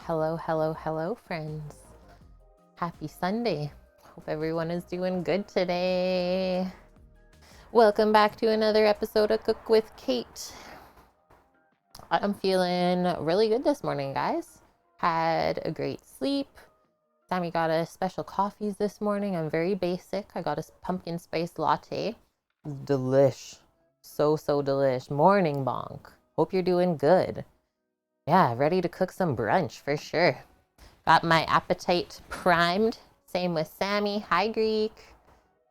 Hello, hello, hello, friends. Happy Sunday. Hope everyone is doing good today. Welcome back to another episode of Cook with Kate. I'm feeling really good this morning, guys. Had a great sleep. Sammy got us special coffees this morning. I'm very basic. I got a pumpkin spice latte. Delish. So delish. Morning bonk. Hope you're doing good. Yeah, ready to cook some brunch for sure. Got my appetite primed. Same with Sammy. Hi, Greek.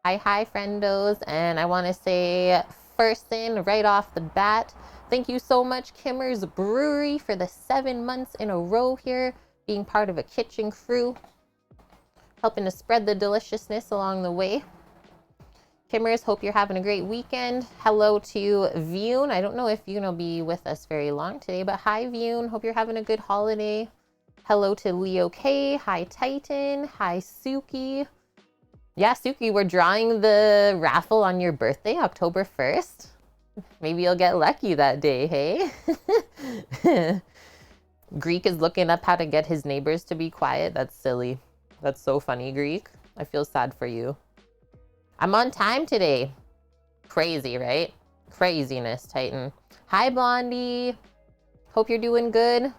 Hi, friendos. And I want to say first thing right off the bat, thank you so much, Kimmer's Brewery, for the 7 months in a row here, being part of a kitchen crew, helping to spread the deliciousness along the way. Kimmers, hope you're having a great weekend. Hello to Vune. I don't know if Vune will be with us very long today, but hi, Vune. Hope you're having a good holiday. Hello to Leo K. Hi, Titan. Hi, Suki. Yeah, Suki, we're drawing the raffle on your birthday, October 1st. Maybe you'll get lucky that day, hey? Greek is looking up how to get his neighbors to be quiet. That's silly. That's so funny, Greek. I feel sad for you. I'm on time today. Crazy, right? Craziness, Titan. Hi, Blondie. Hope you're doing good.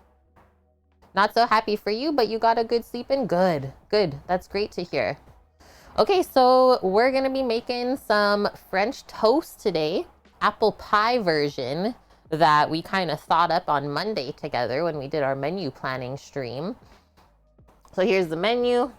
Not so happy for you, but you got a good sleep in. Good. That's great to hear. Okay, so we're going to be making some French toast today. Apple pie version that we kind of thought up on Monday together when we did our menu planning stream. So here's the menu.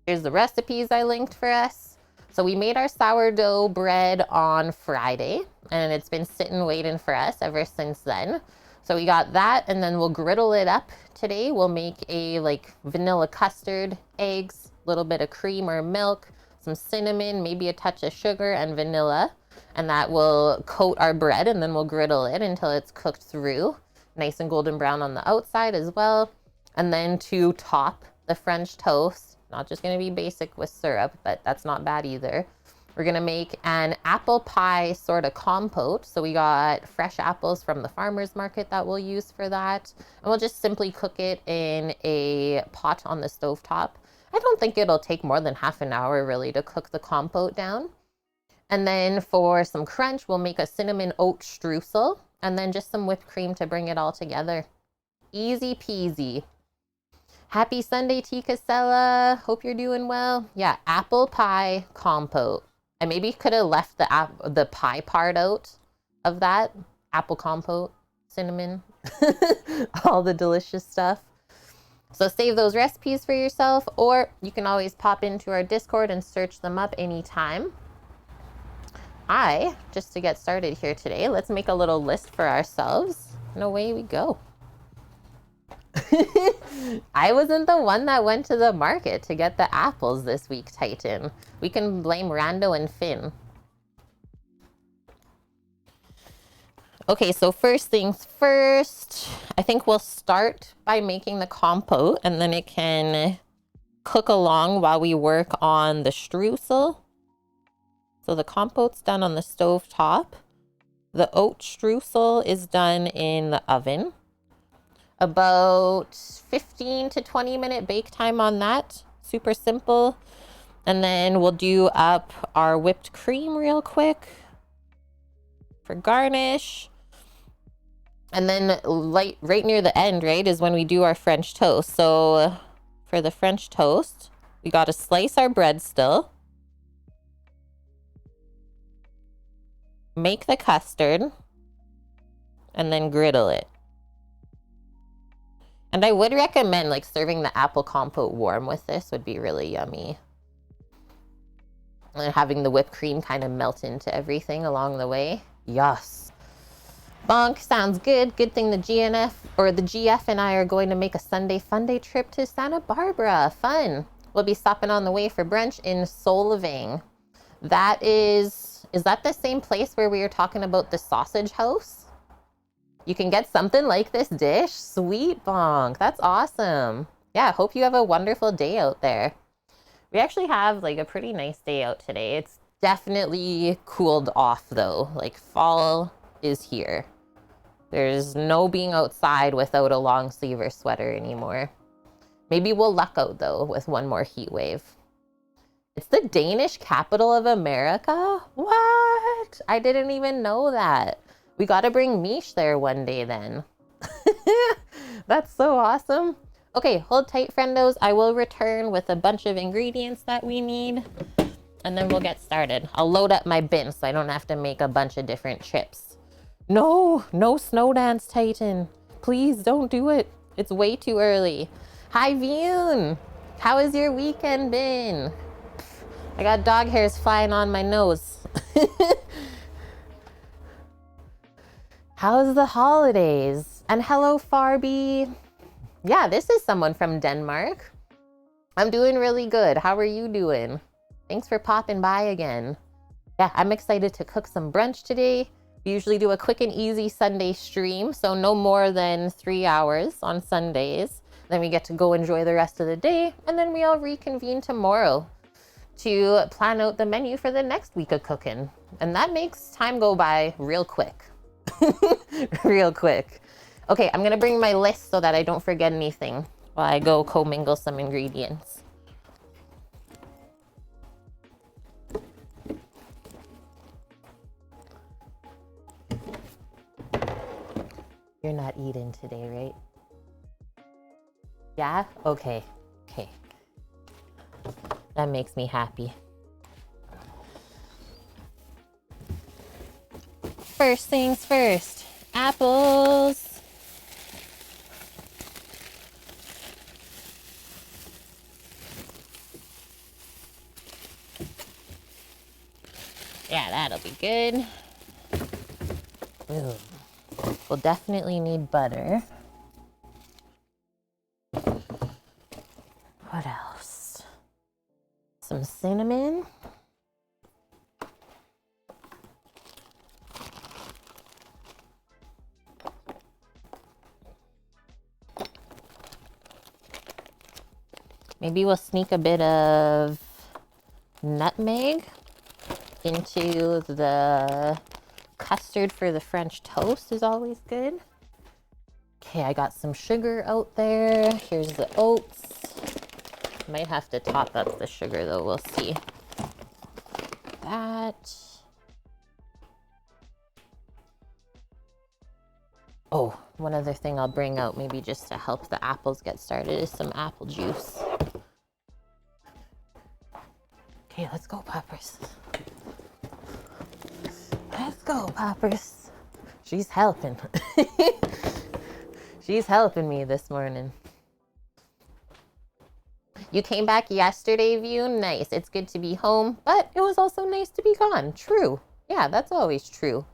Here's the recipes I linked for us. So we made our sourdough bread on Friday, and it's been sitting waiting for us ever since then. So we got that, and then we'll griddle it up today. We'll make a vanilla custard, eggs, a little bit of cream or milk, some cinnamon, maybe a touch of sugar and vanilla. And that will coat our bread, and then we'll griddle it until it's cooked through. Nice and golden brown on the outside as well. And then to top the French toast, not just going to be basic with syrup, but that's not bad either. We're going to make an apple pie sort of compote. So we got fresh apples from the farmer's market that we'll use for that. And we'll just simply cook it in a pot on the stovetop. I don't think it'll take more than half an hour really to cook the compote down. And then for some crunch, we'll make a cinnamon oat streusel and then just some whipped cream to bring it all together. Easy peasy. Happy Sunday, T. Casella. Hope you're doing well. Yeah, apple pie compote. I maybe could have left the pie part out of that. Apple compote, cinnamon, all the delicious stuff. So save those recipes for yourself, or you can always pop into our Discord and search them up anytime. Just to get started here today, let's make a little list for ourselves, and away we go. I wasn't the one that went to the market to get the apples this week, Titan. We can blame Rando and Finn. Okay, so first things first, I think we'll start by making the compote, and then it can cook along while we work on the streusel. So the compote's done on the stove top. The oat streusel is done in the oven. About 15 to 20 minute bake time on that. Super simple. And then we'll do up our whipped cream real quick for garnish. And then right near the end, right, is when we do our French toast. So for the French toast, we got to slice our bread still. Make the custard. And then griddle it. And I would recommend serving the apple compote warm with this would be really yummy. And having the whipped cream kind of melt into everything along the way. Yes. Bonk, sounds good. Good thing the GF and I are going to make a Sunday fun day trip to Santa Barbara. Fun. We'll be stopping on the way for brunch in Solvang. Is that the same place where we were talking about the sausage house? You can get something like this dish? Sweet bonk. That's awesome. Yeah, hope you have a wonderful day out there. We actually have a pretty nice day out today. It's definitely cooled off though. Fall is here. There's no being outside without a long sleeve or sweater anymore. Maybe we'll luck out though with one more heat wave. It's the Danish capital of America? What? I didn't even know that. We got to bring Mish there one day then. That's so awesome. Okay, hold tight, friendos. I will return with a bunch of ingredients that we need, and then we'll get started. I'll load up my bin so I don't have to make a bunch of different chips. No, no snow dance, Titan. Please don't do it. It's way too early. Hi, Vune. How has your weekend been? I got dog hairs flying on my nose. How's the holidays? And hello, Farby. Yeah, this is someone from Denmark. I'm doing really good. How are you doing? Thanks for popping by again. Yeah, I'm excited to cook some brunch today. We usually do a quick and easy Sunday stream, so no more than 3 hours on Sundays. Then we get to go enjoy the rest of the day, and then we all reconvene tomorrow to plan out the menu for the next week of cooking. And that makes time go by real quick. Real quick. Okay, I'm gonna bring my list so that I don't forget anything while I go commingle some ingredients. You're not eating today, right? Yeah? Okay. Okay. That makes me happy. First things first, apples. Yeah, that'll be good. Ooh. We'll definitely need butter. What else? Some cinnamon. Maybe we'll sneak a bit of nutmeg into the custard for the French toast is always good. Okay, I got some sugar out there. Here's the oats. Might have to top up the sugar though, we'll see. That. Oh, one other thing I'll bring out maybe just to help the apples get started is some apple juice. Okay, let's go, Poppers. Let's go, Poppers. She's helping. She's helping me this morning. You came back yesterday, View? Nice. It's good to be home, but it was also nice to be gone. True. Yeah, that's always true.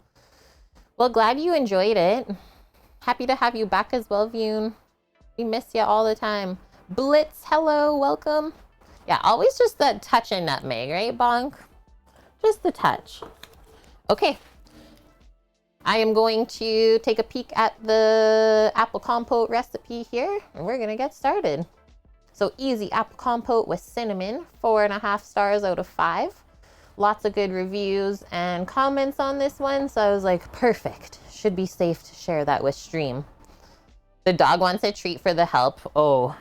Well, glad you enjoyed it. Happy to have you back as well, View. We miss you all the time. Blitz, hello, welcome. Yeah, always just that touch of nutmeg, right, Bonk? Just the touch. Okay. I am going to take a peek at the apple compote recipe here, and we're gonna get started. So easy apple compote with cinnamon, 4.5 stars out of 5. Lots of good reviews and comments on this one, so I was like, perfect. Should be safe to share that with stream. The dog wants a treat for the help. Oh,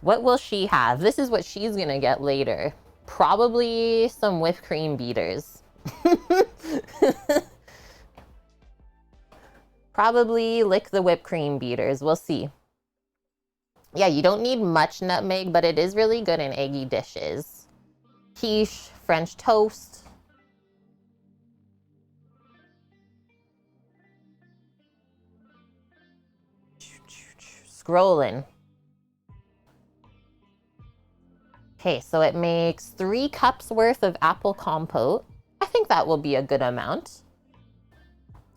what will she have? This is what she's gonna get later. Probably some whipped cream beaters. Probably lick the whipped cream beaters. We'll see. Yeah, you don't need much nutmeg, but it is really good in eggy dishes. Quiche, French toast. Scrolling. Okay, so it makes 3 cups worth of apple compote. I think that will be a good amount.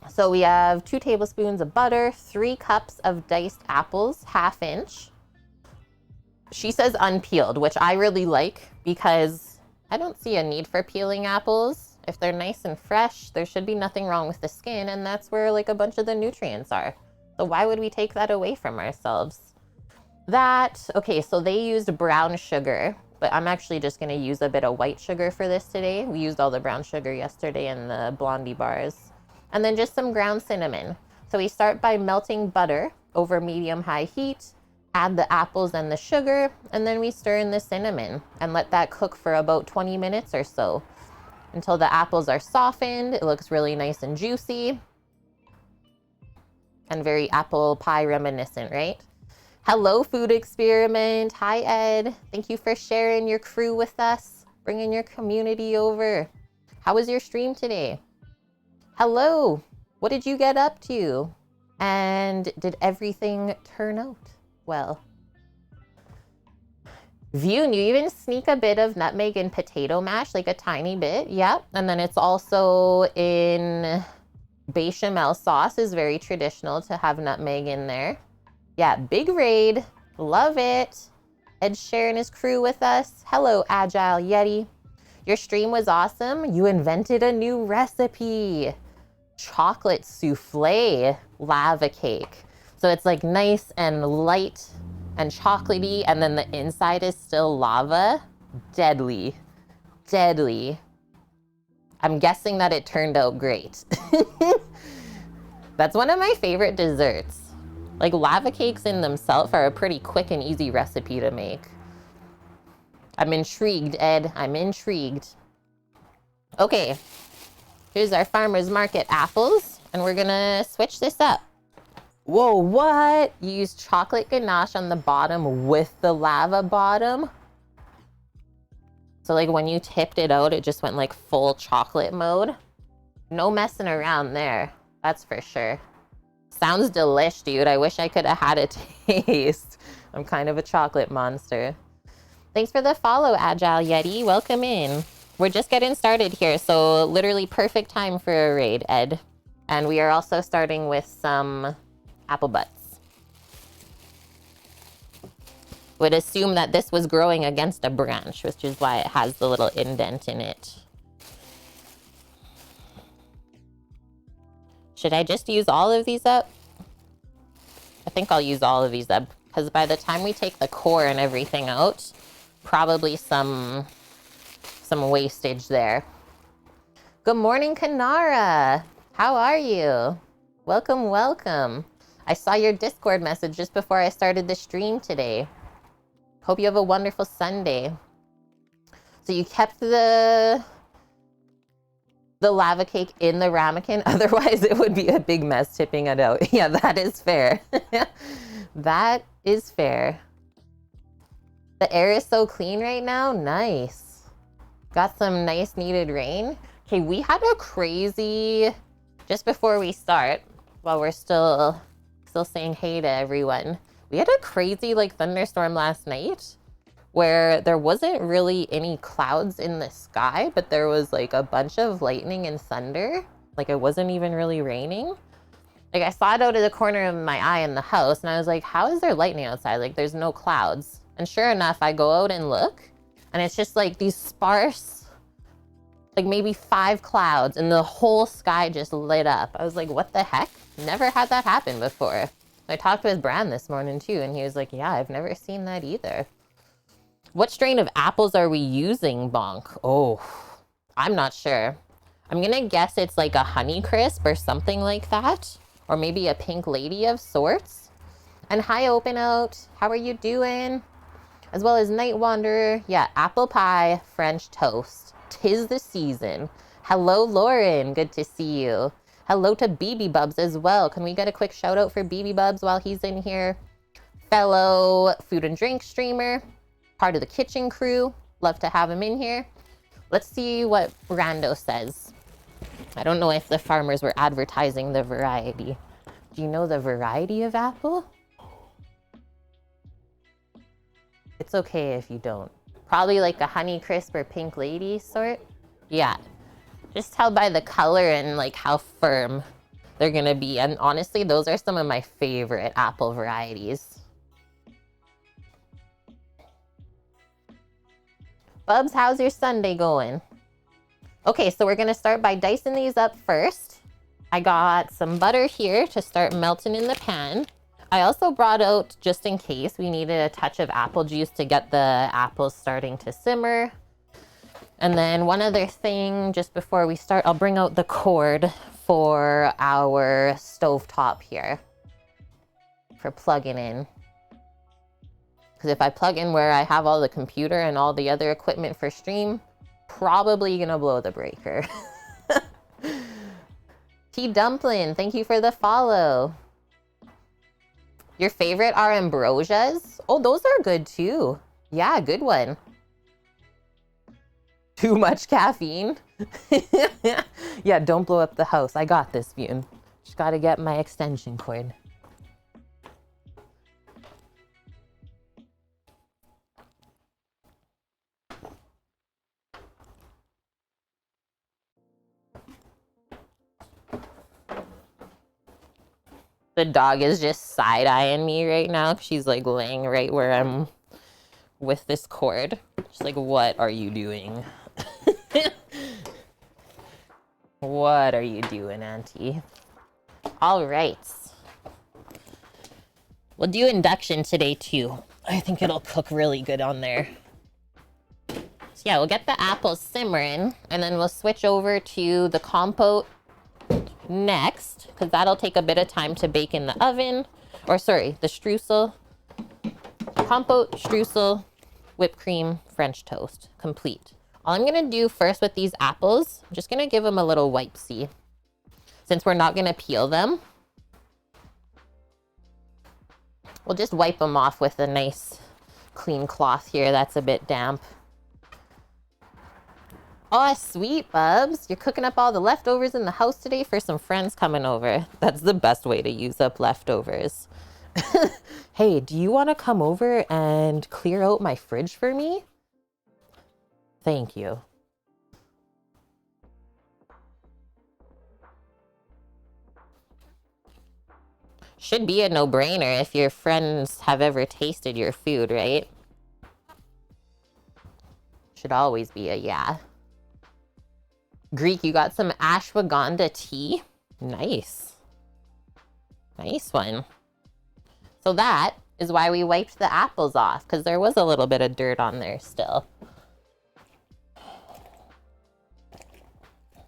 So we have 2 tablespoons of butter, 3 cups of diced apples, 1/2 inch. She says unpeeled, which I really like because I don't see a need for peeling apples. If they're nice and fresh, there should be nothing wrong with the skin, and that's where like a bunch of the nutrients are. So why would we take that away from ourselves? Okay, so they used brown sugar, but I'm actually just gonna use a bit of white sugar for this today. We used all the brown sugar yesterday in the Blondie bars. And then just some ground cinnamon. So we start by melting butter over medium-high heat, add the apples and the sugar, and then we stir in the cinnamon and let that cook for about 20 minutes or so until the apples are softened. It looks really nice and juicy and very apple pie reminiscent, right? Hello, Food Experiment. Hi, Ed. Thank you for sharing your crew with us, bringing your community over. How was your stream today? Hello. What did you get up to? And did everything turn out well? Vune, you even sneak a bit of nutmeg and potato mash, like a tiny bit. Yep. And then it's also in bechamel sauce, is very traditional to have nutmeg in there. Yeah, big raid. Love it. Ed sharing his crew with us. Hello, Agile Yeti. Your stream was awesome. You invented a new recipe. Chocolate souffle lava cake. So it's like nice and light and chocolatey, and then the inside is still lava. Deadly. Deadly. I'm guessing that it turned out great. That's one of my favorite desserts. Like, lava cakes in themselves are a pretty quick and easy recipe to make. I'm intrigued, Ed. I'm intrigued. Okay, here's our farmer's market apples, and we're gonna switch this up. Whoa, what? You used chocolate ganache on the bottom with the lava bottom? So like when you tipped it out, it just went like full chocolate mode? No messing around there, that's for sure. Sounds delish, dude. I wish I could have had a taste. I'm kind of a chocolate monster. Thanks for the follow, Agile Yeti. Welcome in. We're just getting started here, so literally perfect time for a raid, Ed. And we are also starting with some apple butts. Would assume that this was growing against a branch, which is why it has the little indent in it. Should I just use all of these up? I think I'll use all of these up, because by the time we take the core and everything out, probably some wastage there. Good morning, Kanara. How are you? Welcome, welcome. I saw your Discord message just before I started the stream today. Hope you have a wonderful Sunday. So you kept the lava cake in the ramekin, otherwise it would be a big mess tipping it out. Yeah, that is fair. That is fair. The air is so clean right now. Nice. Got some nice needed rain. Okay, we had a crazy, just before we start, while we're still saying hey to everyone, we had a crazy like thunderstorm last night where there wasn't really any clouds in the sky, but there was like a bunch of lightning and thunder. Like it wasn't even really raining. Like I saw it out of the corner of my eye in the house and I was like, how is there lightning outside? Like there's no clouds. And sure enough, I go out and look and it's just like these sparse, like maybe 5 clouds and the whole sky just lit up. I was like, what the heck? Never had that happen before. I talked with Brand this morning too and he was like, yeah, I've never seen that either. What strain of apples are we using, Bonk? Oh, I'm not sure. I'm gonna guess it's like a Honeycrisp or something like that. Or maybe a Pink Lady of sorts. And hi, Open Out. How are you doing? As well as Night Wanderer. Yeah, apple pie, French toast. 'Tis the season. Hello, Lauren. Good to see you. Hello to BB Bubs as well. Can we get a quick shout out for BB Bubs while he's in here? Fellow food and drink streamer. Part of the kitchen crew. Love to have him in here. Let's see what Rando says. I don't know if the farmers were advertising the variety. Do you know the variety of apple? It's okay if you don't. Probably like a Honeycrisp or Pink Lady sort. Yeah. Just tell by the color and like how firm they're gonna be. And honestly, those are some of my favorite apple varieties. Bubs, how's your Sunday going? Okay, so we're gonna start by dicing these up first. I got some butter here to start melting in the pan. I also brought out, just in case, we needed a touch of apple juice to get the apples starting to simmer. And then one other thing, just before we start, I'll bring out the cord for our stovetop here for plugging in. Because if I plug in where I have all the computer and all the other equipment for stream, probably gonna blow the breaker. Tea Dumpling, thank you for the follow. Your favorite are ambrosias? Oh, those are good too. Yeah, good one. Too much caffeine? Yeah, don't blow up the house. I got this, Bune. Just gotta get my extension cord. The dog is just side-eyeing me right now. She's like laying right where I'm with this cord. She's like, what are you doing? What are you doing, Auntie? All right. We'll do induction today too. I think it'll cook really good on there. So yeah, we'll get the apples simmering and then we'll switch over to the compote next, because that'll take a bit of time to bake in the oven. Or sorry, the streusel. Compote, streusel, whipped cream, French toast. Complete. All I'm going to do first with these apples, I'm just going to give them a little wipe-see. Since we're not going to peel them, we'll just wipe them off with a nice clean cloth here that's a bit damp. Oh, sweet, Bubs. You're cooking up all the leftovers in the house today for some friends coming over. That's the best way to use up leftovers. Hey, do you want to come over and clear out my fridge for me? Thank you. Should be a no-brainer if your friends have ever tasted your food, right? Should always be a yeah. Greek, you got some ashwagandha tea? Nice. Nice one. So that is why we wiped the apples off, because there was a little bit of dirt on there still.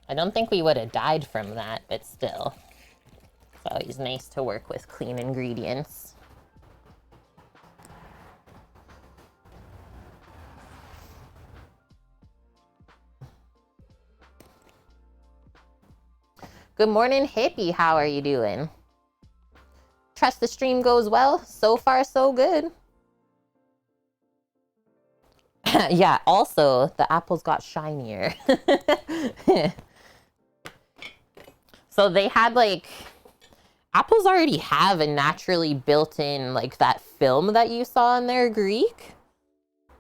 I don't think we would have died from that, but still. It's always nice to work with clean ingredients. Good morning, hippie. How are you doing? Trust the stream goes well. So far, so good. Yeah, also, the apples got shinier. So they had like... Apples already have a naturally built-in, like that film that you saw in their Greek.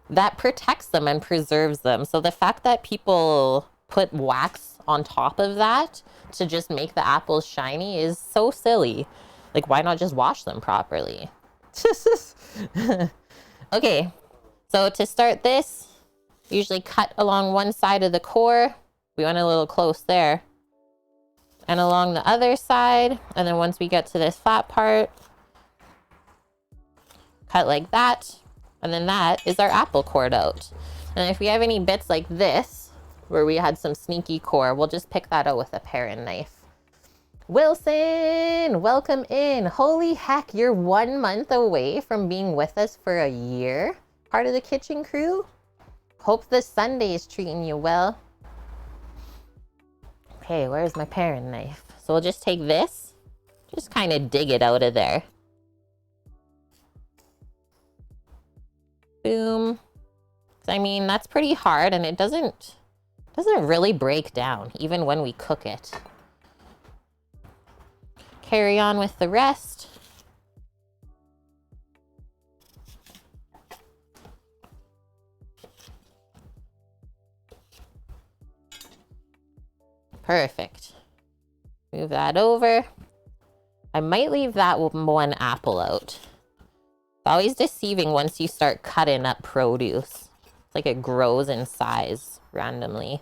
That protects them and preserves them. So the fact that people put wax on top of that to just make the apples shiny is so silly. Like, why not just wash them properly? Okay, so to start this, usually cut along one side of the core. We went a little close there. And along the other side. And then once we get to this flat part, cut like that. And then that is our apple cored out. And if we have any bits like this, where we had some sneaky core, we'll just pick that out with a paring knife. Wilson, welcome in. Holy heck, you're 1 month away from being with us for a year. Part of the kitchen crew. Hope this Sunday is treating you well. Okay, where's my paring knife? So we'll just take this, just kind of dig it out of there. Boom. I mean, that's pretty hard and it doesn't really break down, even when we cook it. Carry on with the rest. Perfect. Move that over. I might leave that one apple out. It's always deceiving once you start cutting up produce. It's like it grows in size randomly.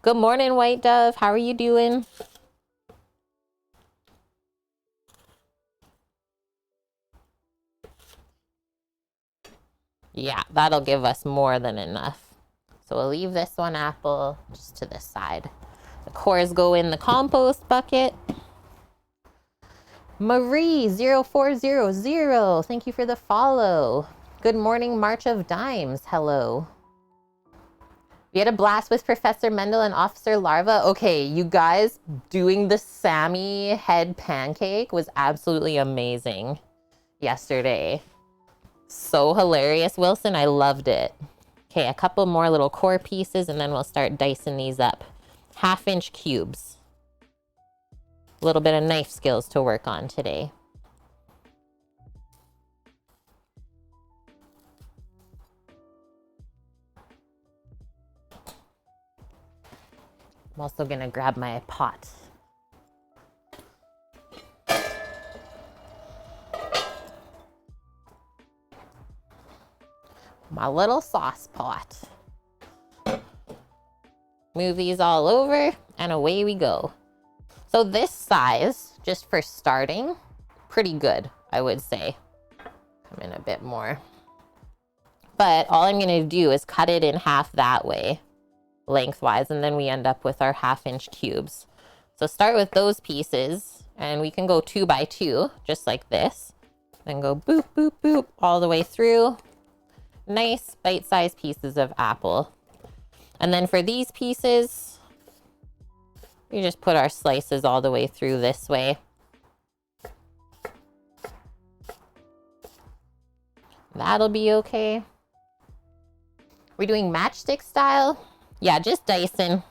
Good morning, White Dove. How are you doing? Yeah, that'll give us more than enough. So we'll leave this one apple just to this side. The cores go in the compost bucket. Marie0400, thank you for the follow. Good morning, March of Dimes. Hello. We had a blast with Professor Mendel and Officer Larva. Okay, you guys, doing the Sammy head pancake was absolutely amazing yesterday. So hilarious, Wilson. I loved it. Okay, a couple more little core pieces and then we'll start dicing these up. 1/2-inch cubes. A little bit of knife skills to work on today. I'm also gonna grab my pot. My little sauce pot. Move these all over and away we go. So this size, just for starting, pretty good, I would say. Come in a bit more. But all I'm gonna do is cut it in half that way, lengthwise, and then we end up with our 1/2-inch cubes. So start with those pieces, and we can go 2 by 2, just like this. Then go boop, boop, boop, all the way through. Nice bite-sized pieces of apple. And then for these pieces, we just put our slices all the way through this way. That'll be okay. We're doing matchstick style? Yeah, just dicing.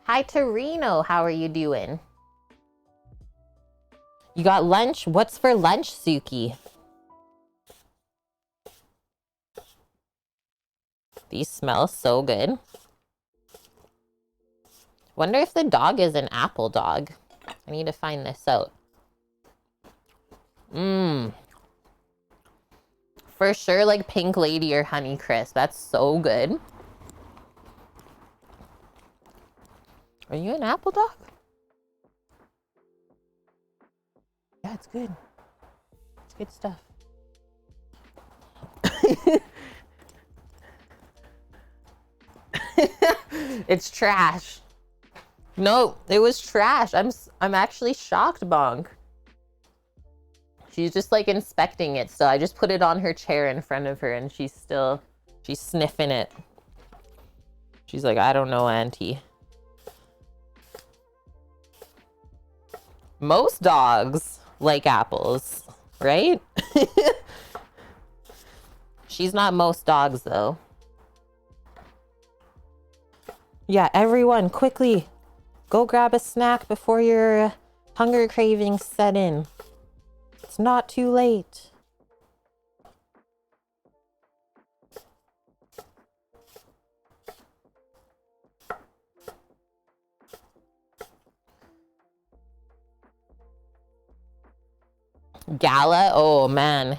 Hi, Torino. How are you doing? You got lunch? What's for lunch, Suki? These smell so good. Wonder if the dog is an apple dog. I need to find this out. For sure, like Pink Lady or Honey Crisp. That's so good. Are you an apple dog? Yeah, it's good. It's good stuff. It's trash. No, it was trash. I'm actually shocked, Bonk. She's just like inspecting it, so I just put it on her chair in front of her and she's sniffing it. She's like, I don't know, Auntie. Most dogs like apples, right? She's not most dogs, though. Yeah, everyone, quickly, go grab a snack before your hunger cravings set in. It's not too late. Gala, oh man.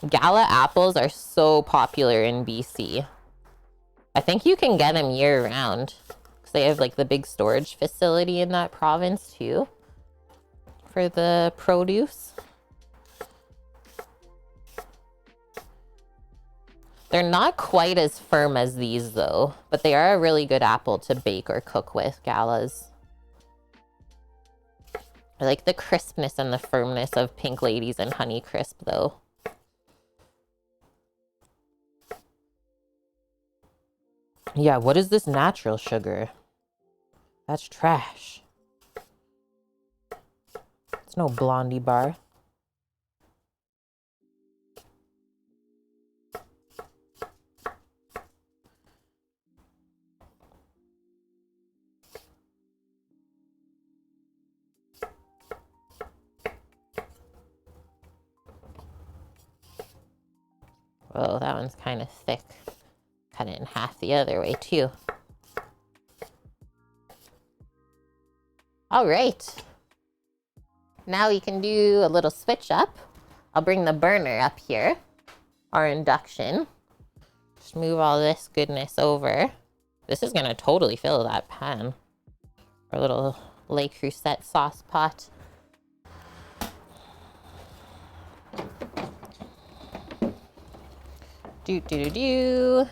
Gala apples are so popular in BC. I think you can get them year round because they have like the big storage facility in that province too for the produce. They're not quite as firm as these though, but they are a really good apple to bake or cook with, Galas. I like the crispness and the firmness of Pink Ladies and Honey Crisp though. Yeah, what is this natural sugar? That's trash. It's no Blondie bar. Oh, that one's kind of thick. Cut it in half the other way too. All right. Now we can do a little switch up. I'll bring the burner up here, our induction. Just move all this goodness over. This is gonna totally fill that pan. Our little Le Creuset sauce pot. Do do do do.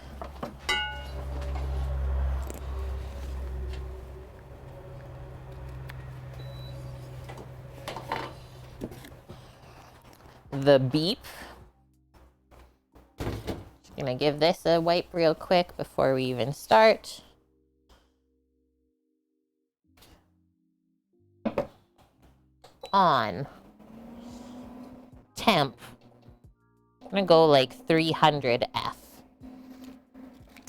The beep. Just gonna give this a wipe real quick before we even start. On. Temp. I'm gonna go like 300 F.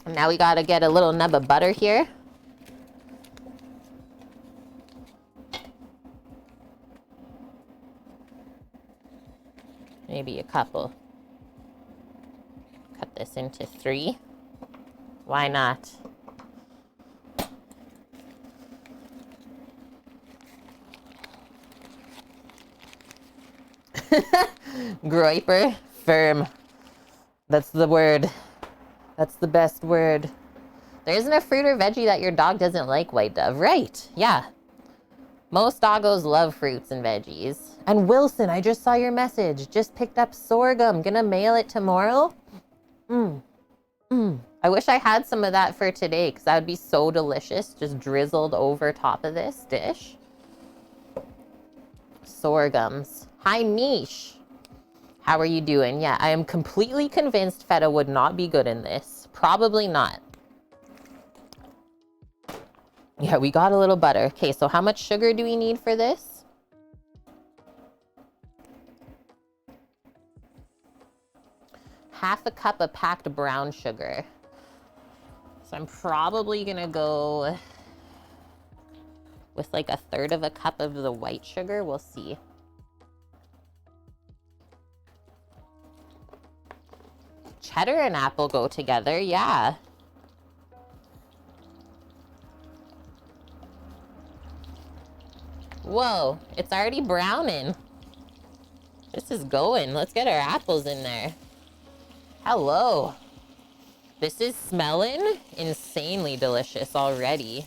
And now we gotta get a little nub of butter here. Maybe a couple. Cut this into 3. Why not? Groiper. Firm. That's the word. That's the best word. There isn't a fruit or veggie that your dog doesn't like, White Dove. Right. Yeah. Most doggos love fruits and veggies. And Wilson, I just saw your message. Just picked up sorghum. Gonna mail it tomorrow? I wish I had some of that for today because that would be so delicious. Just drizzled over top of this dish. Sorghums. Hi, Mish. How are you doing? Yeah, I am completely convinced feta would not be good in this. Probably not. Yeah, we got a little butter. Okay, so how much sugar do we need for this? Half a cup of packed brown sugar. So I'm probably gonna go with like 1/3 of a cup of the white sugar. We'll see. Cheddar and apple go together, yeah. Whoa, it's already browning. This is going. Let's get our apples in there. Hello. This is smelling insanely delicious already.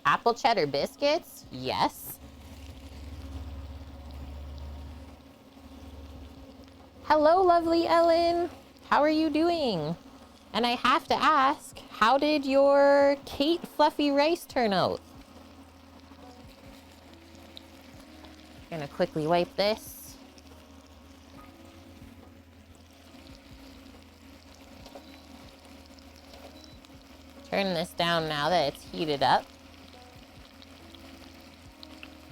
Apple cheddar biscuits? Yes. Hello, lovely Ellen. How are you doing? And I have to ask, how did your Kate fluffy rice turn out? Gonna quickly wipe this. Turn this down now that it's heated up.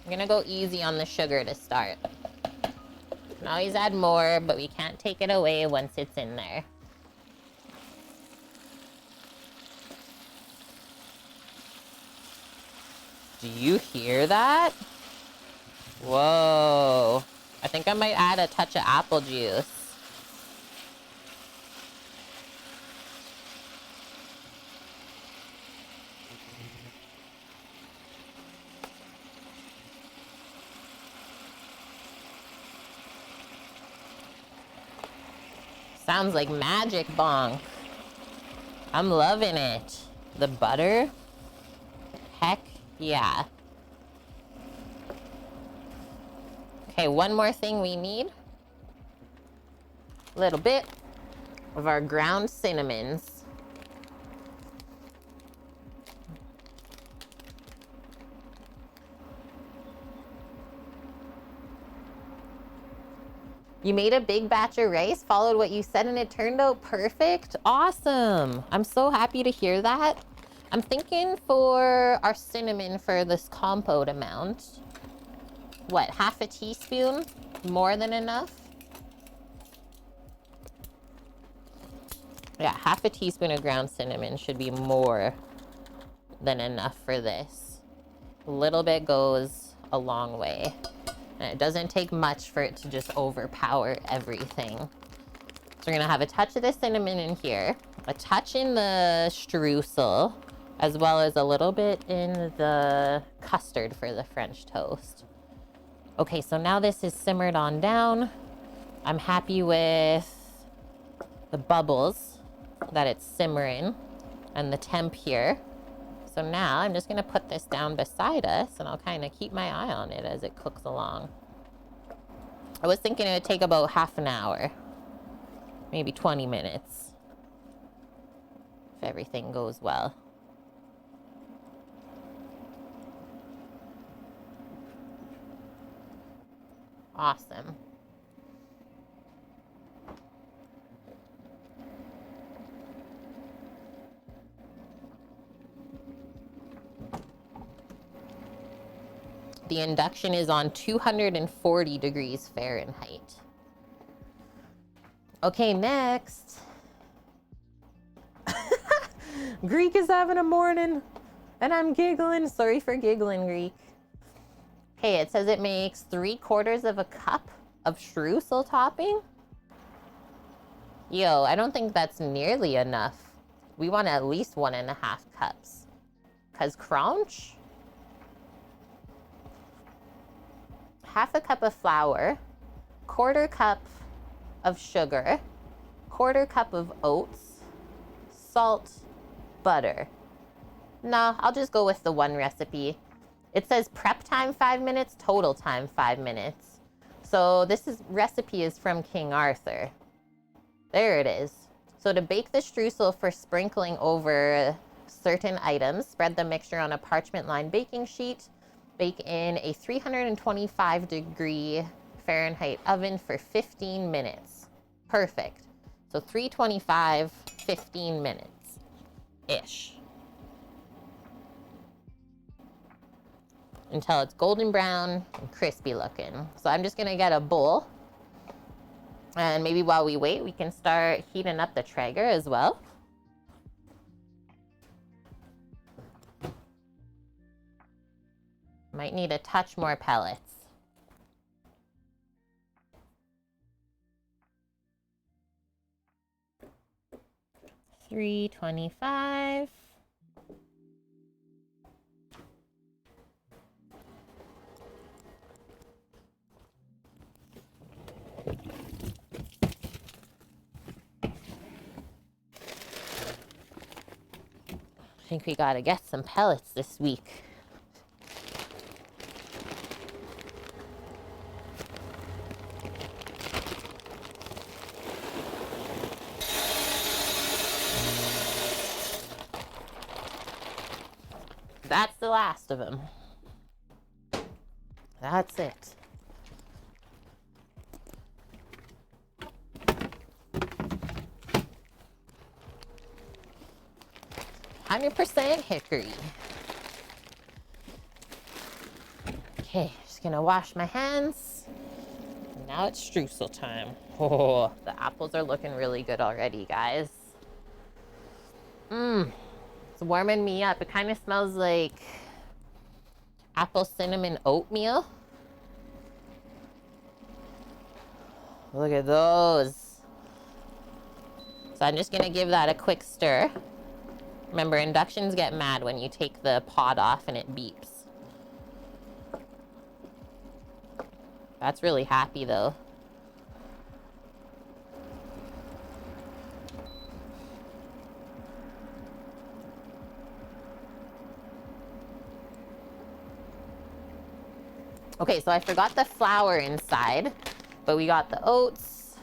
I'm gonna go easy on the sugar to start. You can always add more, but we can't take it away once it's in there. Do you hear that? Whoa. I think I might add a touch of apple juice. Sounds like magic, bonk. I'm loving it. The butter? Heck yeah. Okay, one more thing we need. A little bit of our ground cinnamons. You made a big batch of rice, followed what you said, and it turned out perfect. Awesome. I'm so happy to hear that. I'm thinking for our cinnamon for this compote amount, what, half a teaspoon? More than enough? Yeah, half a teaspoon of ground cinnamon should be more than enough for this. A little bit goes a long way. And it doesn't take much for it to just overpower everything. So we're gonna have a touch of the cinnamon in here, a touch in the streusel, as well as a little bit in the custard for the French toast. Okay, so now this is simmered on down. I'm happy with the bubbles that it's simmering and the temp here. So now I'm just gonna put this down beside us and I'll kind of keep my eye on it as it cooks along. I was thinking it would take about half an hour, maybe 20 minutes, if everything goes well. Awesome. The induction is on 240 degrees Fahrenheit. Okay, next. Greek is having a morning and I'm giggling. Sorry for giggling, Greek. Okay, it says it makes 3/4 of a cup of streusel topping. Yo, I don't think that's nearly enough. We want at least 1.5 cups. Cause crunch? 1/2 cup of flour, 1/4 cup of sugar, 1/4 cup of oats, salt, butter. No, I'll just go with the one recipe. It says prep time 5 minutes, total time 5 minutes. So this recipe is from King Arthur. There it is. So to bake the streusel for sprinkling over certain items, spread the mixture on a parchment-lined baking sheet. Bake in a 325 degree Fahrenheit oven for 15 minutes. Perfect. So 325, 15 minutes-ish. Until it's golden brown and crispy looking. So I'm just gonna get a bowl. And maybe while we wait, we can start heating up the Traeger as well. Might need a touch more pellets. $3.25. I think we gotta get some pellets this week. That's the last of them. That's it. %, hickory. Okay, just gonna wash my hands. Now it's streusel time. Oh, the apples are looking really good already, guys. It's warming me up. It kind of smells like apple cinnamon oatmeal. Look at those. So I'm just gonna give that a quick stir. Remember, inductions get mad when you take the pot off and it beeps. That's really happy though. Okay, so I forgot the flour inside, but we got the oats.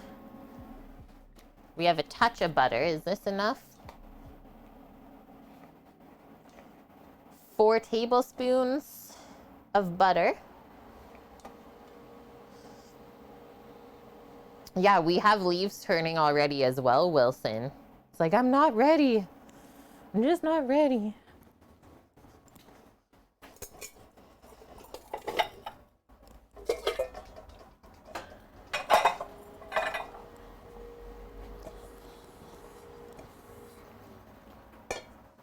We have a touch of butter. Is this enough? 4 tablespoons of butter. Yeah, we have leaves turning already as well, Wilson. It's like, I'm not ready. I'm just not ready.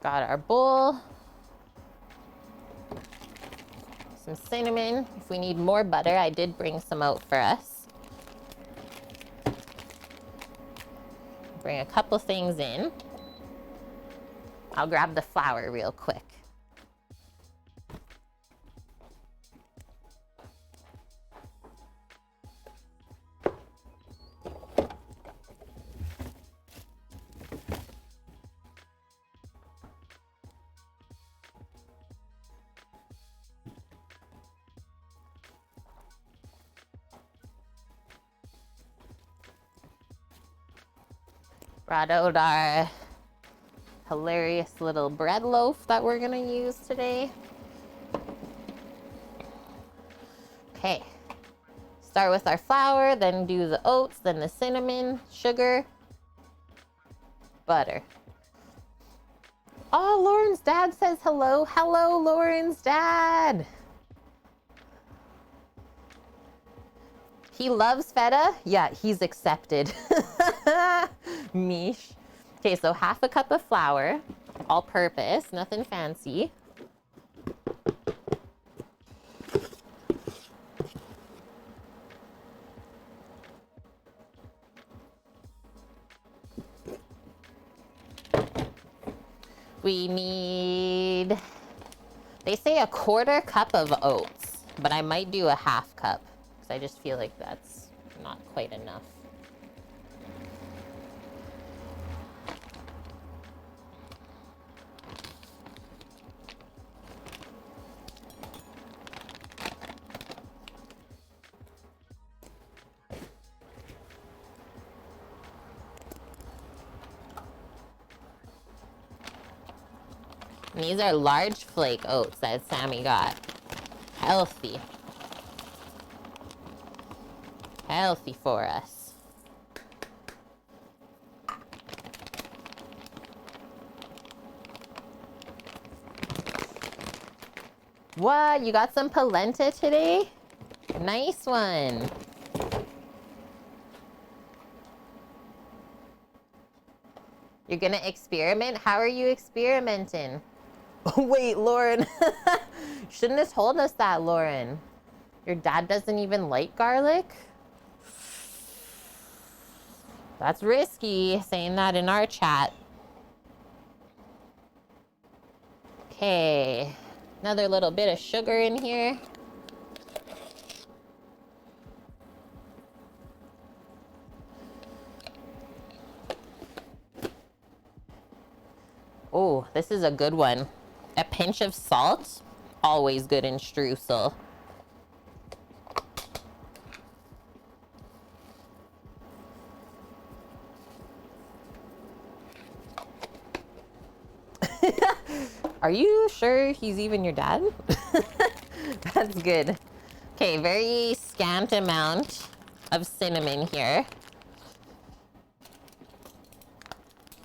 Got our bowl. Some cinnamon. If we need more butter, I did bring some out for us. Bring a couple things in. I'll grab the flour real quick. Brought out our hilarious little bread loaf that we're gonna use today. Okay. Start with our flour, then do the oats, then the cinnamon, sugar, butter. Oh, Lauren's dad says hello. Hello, Lauren's dad. He loves feta? Yeah, he's accepted. Mish. Okay, so half a cup of flour, all purpose, nothing fancy. We need, they say a quarter cup of oats, but I might do a half cup because I just feel like that's not quite enough. And these are large flake oats that Sammy got. Healthy. Healthy for us. What? You got some polenta today? Nice one. You're gonna experiment? How are you experimenting? Wait, Lauren. Shouldn't have told us that, Lauren. Your dad doesn't even like garlic? That's risky, saying that in our chat. Okay. Another little bit of sugar in here. Oh, this is a good one. A pinch of salt, always good in streusel. Are you sure he's even your dad? That's good. Okay, very scant amount of cinnamon here.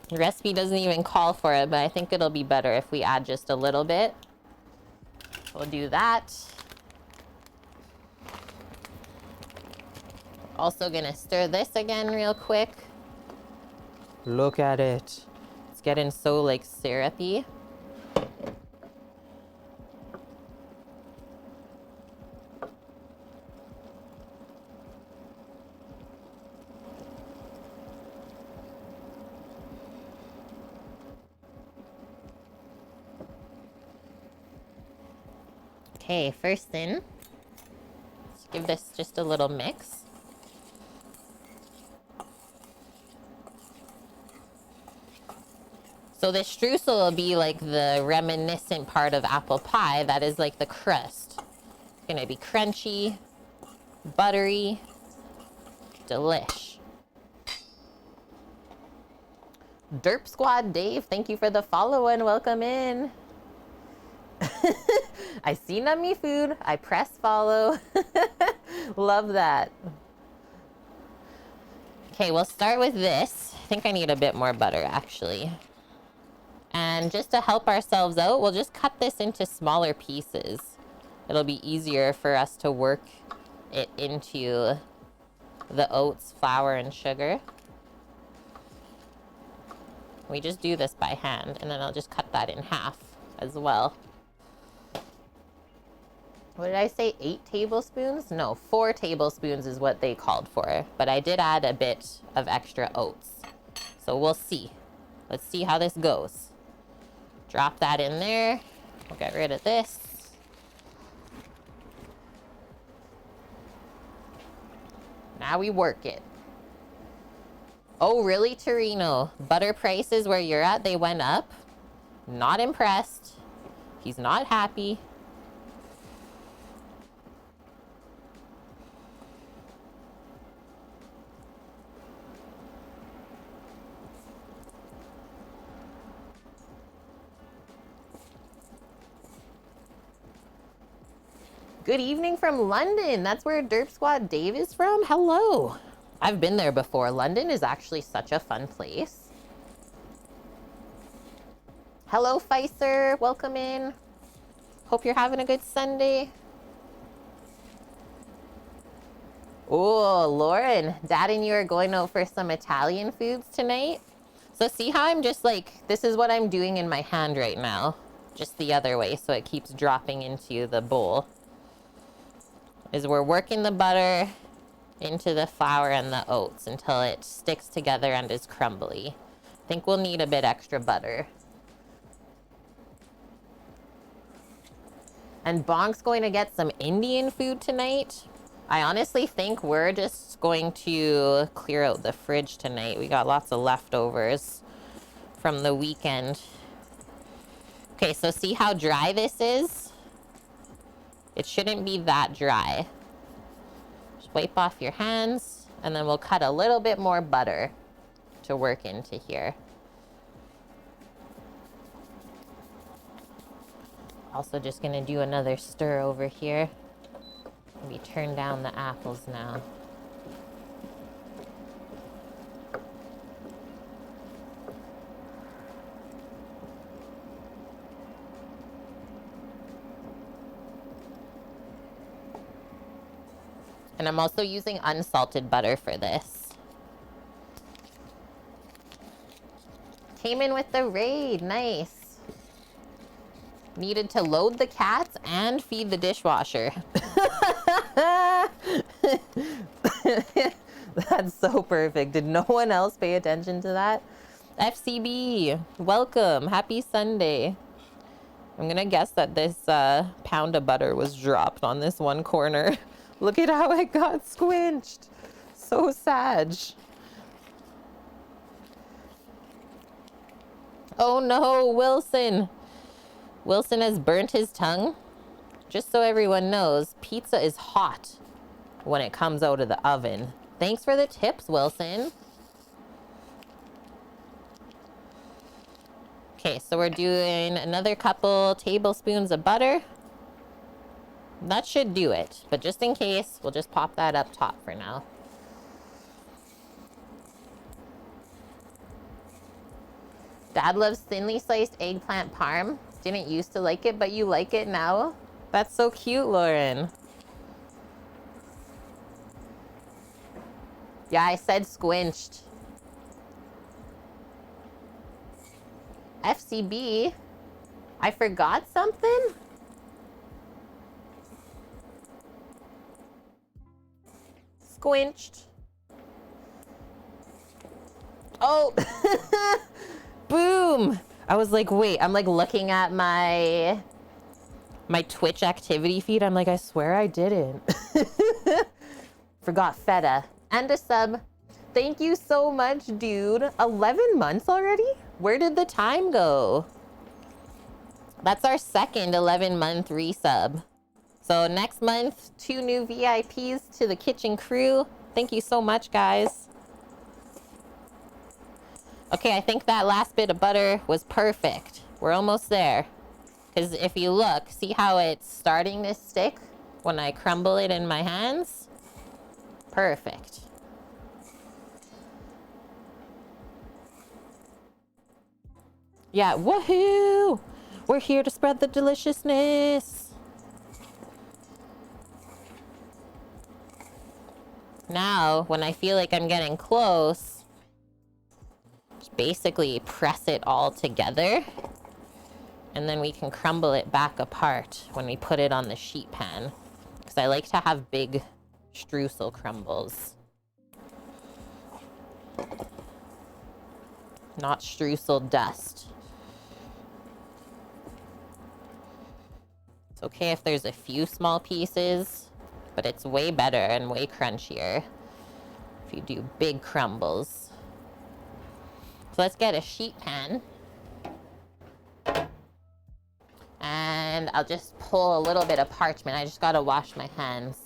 The recipe doesn't even call for it, but I think it'll be better if we add just a little bit. We'll do that. Also gonna stir this again real quick. Look at it. It's getting so like syrupy. Okay, first in, let's give this just a little mix. So the streusel will be like the reminiscent part of apple pie. That is like the crust. It's gonna be crunchy, buttery, delish. Derp Squad Dave, thank you for the follow and welcome in. I see nummy food. I press follow. Love that. Okay, we'll start with this. I think I need a bit more butter actually. And just to help ourselves out, we'll just cut this into smaller pieces. It'll be easier for us to work it into the oats, flour, and sugar. We just do this by hand, and then I'll just cut that in half as well. What did I say? 8 tablespoons? No, 4 tablespoons is what they called for. But I did add a bit of extra oats. So we'll see. Let's see how this goes. Drop that in there. We'll get rid of this. Now we work it. Oh, really, Torino? Butter prices where you're at, they went up? Not impressed. He's not happy. Good evening from London. That's where Derp Squad Dave is from. Hello. I've been there before. London is actually such a fun place. Hello, Pfizer. Welcome in. Hope you're having a good Sunday. Oh, Lauren, Dad and you are going out for some Italian foods tonight. So see how I'm just like, this is what I'm doing in my hand right now. Just the other way, so it keeps dropping into the bowl. Is we're working the butter into the flour and the oats until it sticks together and is crumbly. I think we'll need a bit extra butter. And Bonk's going to get some Indian food tonight. I honestly think we're just going to clear out the fridge tonight. We got lots of leftovers from the weekend. Okay, so see how dry this is? It shouldn't be that dry. Just wipe off your hands, and then we'll cut a little bit more butter to work into here. Also just gonna do another stir over here. Maybe turn down the apples now. And I'm also using unsalted butter for this. Came in with the raid, nice. Needed to load the cats and feed the dishwasher. That's so perfect. Did no one else pay attention to that? FCB, welcome. Happy Sunday. I'm gonna guess that this pound of butter was dropped on this one corner. Look at how it got squinched. So sad. Oh no, Wilson. Wilson has burnt his tongue. Just so everyone knows, pizza is hot when it comes out of the oven. Thanks for the tips, Wilson. Okay, so we're doing another couple tablespoons of butter. That should do it, but just in case, we'll just pop that up top for now. Dad loves thinly sliced eggplant parm. Didn't used to like it, but you like it now? That's so cute, Lauren. Yeah, I said squinched. FCB, I forgot something? Squinched. Oh, boom. I was like, wait, I'm like looking at my Twitch activity feed. I'm like, I swear I didn't. Forgot feta and a sub. Thank you so much, dude. 11 months already? Where did the time go? That's our second 11-month resub. So next month, 2 new VIPs to the kitchen crew. Thank you so much, guys. Okay, I think that last bit of butter was perfect. We're almost there. Because if you look, see how it's starting to stick when I crumble it in my hands? Perfect. Yeah, woohoo! We're here to spread the deliciousness. Now, when I feel like I'm getting close, just basically press it all together. And then we can crumble it back apart when we put it on the sheet pan. Because I like to have big streusel crumbles. Not streusel dust. It's okay if there's a few small pieces, but it's way better and way crunchier if you do big crumbles. So let's get a sheet pan. And I'll just pull a little bit of parchment. I just gotta wash my hands.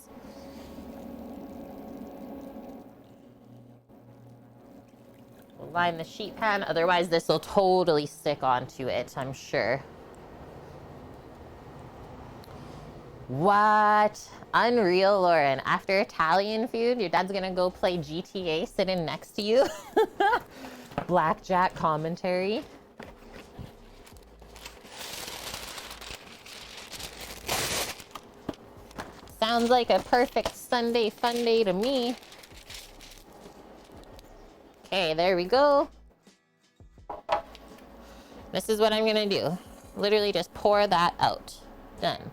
We'll line the sheet pan, otherwise this will totally stick onto it, I'm sure. What? Unreal, Lauren. After Italian food, your dad's gonna go play GTA sitting next to you. Blackjack commentary. Sounds like a perfect Sunday fun day to me. Okay, there we go. This is what I'm gonna do. Literally just pour that out. Done.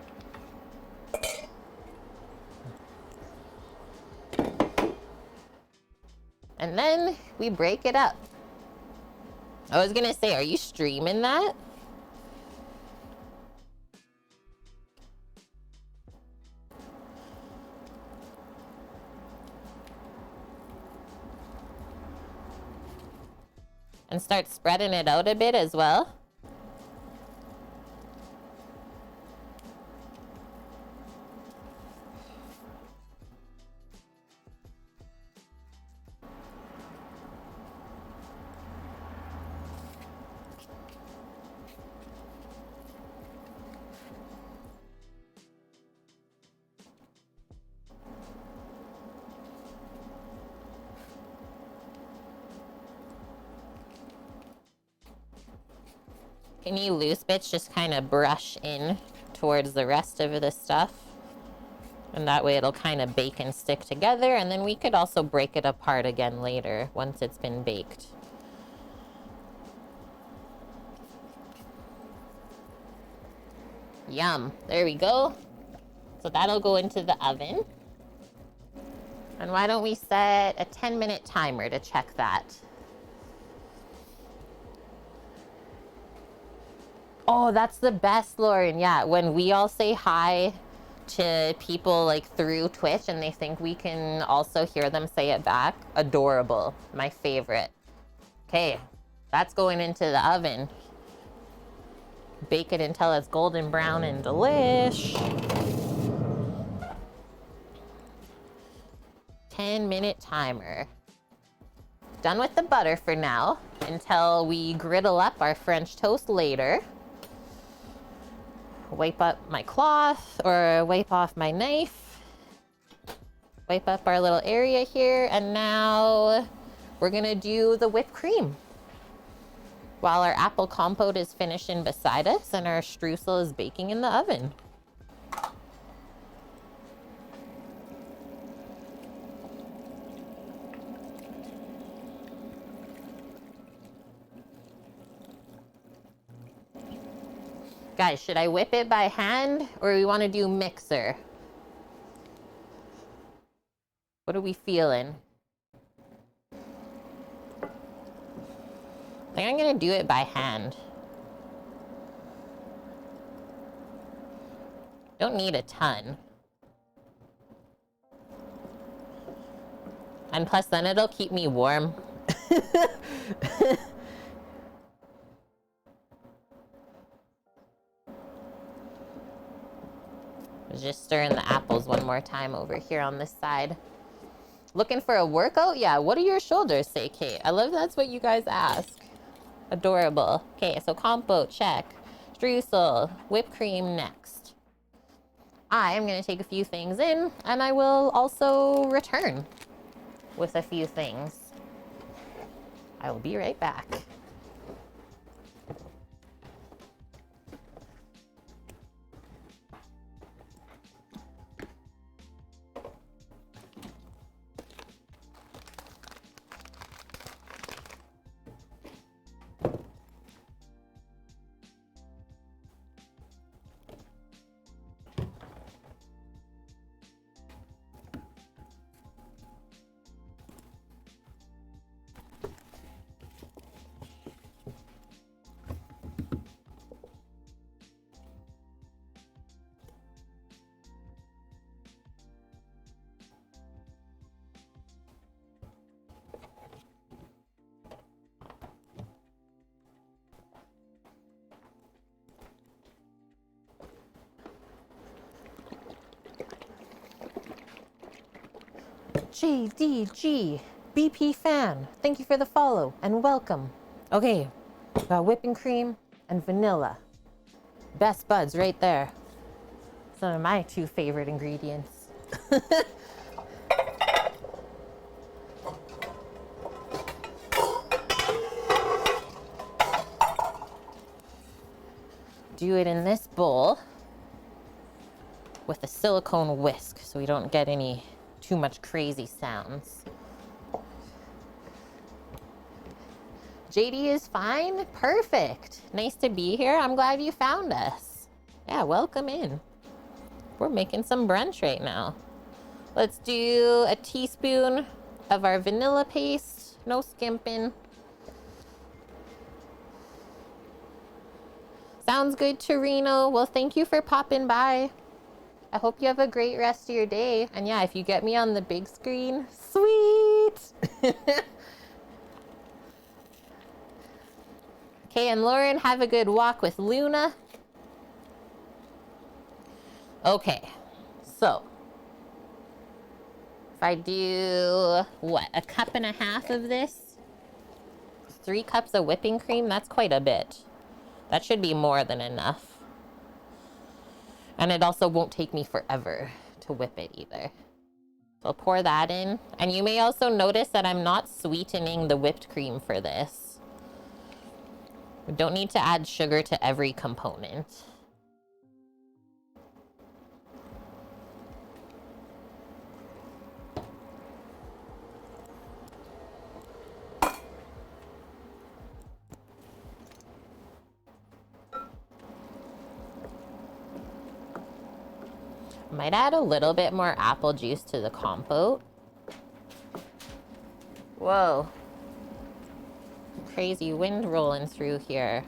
And then we break it up. I was gonna say, are you streaming that? And start spreading it out a bit as well. Any loose bits just kind of brush in towards the rest of the stuff. And that way it'll kind of bake and stick together. And then we could also break it apart again later once it's been baked. Yum. There we go. So that'll go into the oven. And why don't we set a 10-minute timer to check that? Oh, that's the best, Lauren. Yeah, when we all say hi to people like through Twitch and they think we can also hear them say it back. Adorable. My favorite. Okay, that's going into the oven. Bake it until it's golden brown and delish. 10-minute timer. Done with the butter for now until we griddle up our French toast later. Wipe up my cloth or wipe off my knife. Wipe up our little area here. And now we're gonna do the whipped cream. While our apple compote is finishing beside us and our streusel is baking in the oven. Guys, should I whip it by hand or we want to do mixer? What are we feeling? I think I'm gonna do it by hand. Don't need a ton. And plus then it'll keep me warm. Just stirring the apples one more time over here on this side. Looking for a workout? Yeah, what do your shoulders say, Kate? I love that's what you guys ask. Adorable. Okay, so compote, check. Streusel, whipped cream next. I am gonna take a few things in and I will also return with a few things. I will be right back. GDG, BP fan, thank you for the follow and welcome. Okay, got whipping cream and vanilla. Best buds right there. Some of my two favorite ingredients. Do it in this bowl with a silicone whisk so we don't get any too much crazy sounds. JD is fine? Perfect. Nice to be here. I'm glad you found us. Yeah, welcome in. We're making some brunch right now. Let's do a teaspoon of our vanilla paste. No skimping. Sounds good, Torino. Well, thank you for popping by. I hope you have a great rest of your day. And yeah, if you get me on the big screen, sweet. Okay, and Lauren, have a good walk with Luna. Okay, so if I do, what, a cup and a half of this? 3 cups of whipping cream, that's quite a bit. That should be more than enough. And it also won't take me forever to whip it either. So I'll pour that in. And you may also notice that I'm not sweetening the whipped cream for this. We don't need to add sugar to every component. Might add a little bit more apple juice to the compote. Whoa. Crazy wind rolling through here.